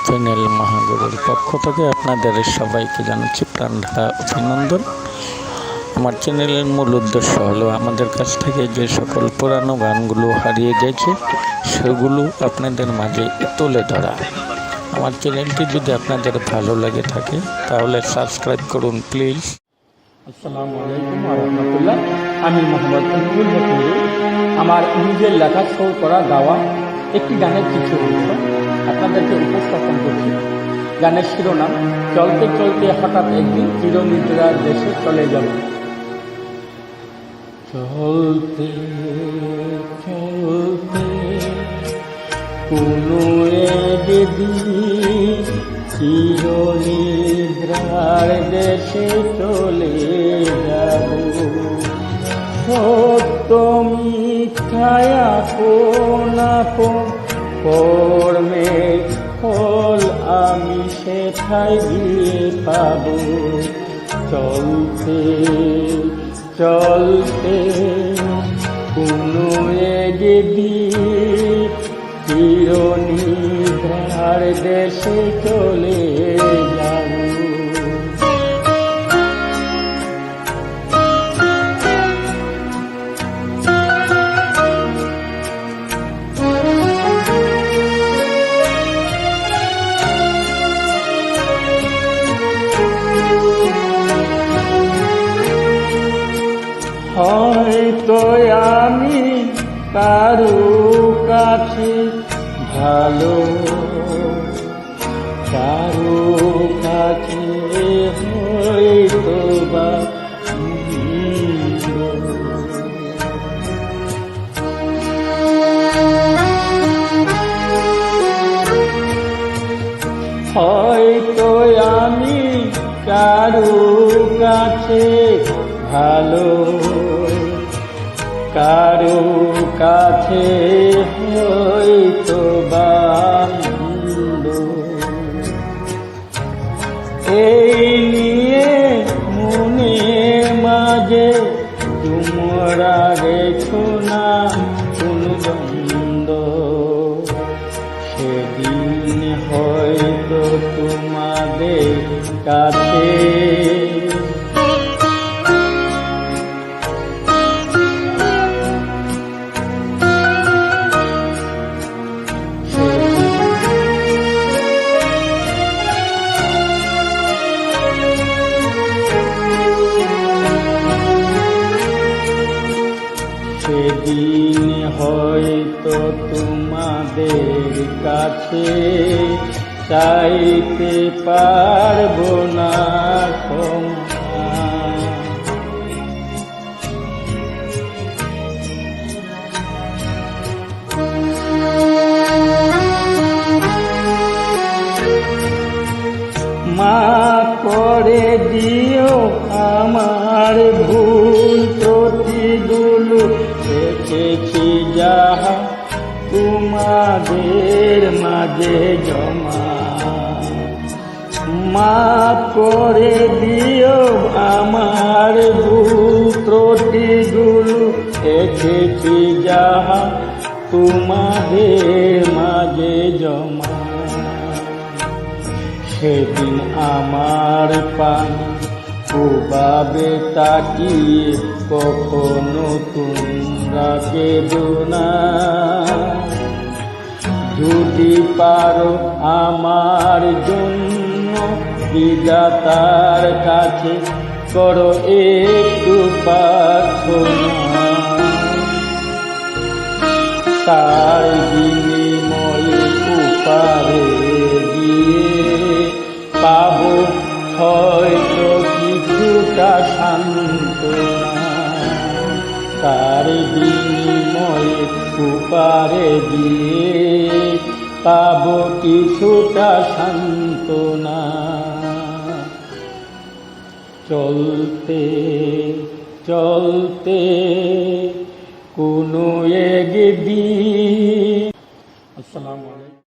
Channel মহাগুরুর পক্ষ থেকে আপনাদের সবাইকে জানাচ্ছি প্রাণ ঢালা অভিনন্দন। আমার চ্যানেলের মূল উদ্দেশ্য হলো আমাদের কাছ থেকে যে সকল পুরানো গানগুলো হারিয়ে গেছে সেগুলো আপনাদের মাঝে তুলে ধরা। আমার চ্যানেলটি যদি আপনাদের ভালো লাগে থাকে তাহলে সাবস্ক্রাইব করুন প্লিজ। আসসালামু আলাইকুম ওয়া রাহমাতুল্লাহ। আমি মোহাম্মদ আমিনুল হক। আমার নিজের লেখা সুর করা গাওয়া একটি গানের কিছু অংশ আপনাদেরকে উপস্থাপন করছি। গানের শিরোনাম চলতে চলতে হঠাৎ একদিন চিরনিদ্রার দেশে চলে যাব। চলতে চলতে কোনো একদিন চিরনিদ্রার দেশে চলে যাব। সত্য মিথ্যায় আপন আপন কর্মে ফল আমি সেথায় গিয়ে পাব। চলতে চলতে কোনো একদিন চিরনিদ্রার দেশে চলে যাব। হয়তো আমি কারো কাছে ভালো, কারো কাছে হয়তো বা হয়তো আমি কারো কাছে ভালো, কারো কাছে হয়তো বা মন্দ। এই নিয়ে মনের মাঝে তোমরা রেখো না কোনো দ্বন্দ্ব। সেদিন হয়তো তোমাদের কাছে সেদিন হয়তো তোমাদের কাছে চাইতে পারবো না ক্ষমা। মাফ করে দিও আমার ভুল ত্রুটিগুলো, রেখেছি যাহা তোমাদের মাঝে জমা। মাফ করে দিও আমার ভুল ত্রুটিগুলো, রেখেছি যাহা তোমাদের মাঝে জমা। সেদিন আমার পানি ওভাবে তাকিয়ে কখনো তোমরা কেঁদো না। যদি পারো আমার জন্য বিধাতার কাছে করো একটু প্রার্থনা। তার বিনিময়ে উপারে গিয়ে পাবো হয়তো কিছুটা সান্ত্বনা। তার বিনিময়ে উপারে গিয়ে পাবো কিছুটা সান্ত্বনা। চলতে চলতে কোনো একদিন। আসসালামু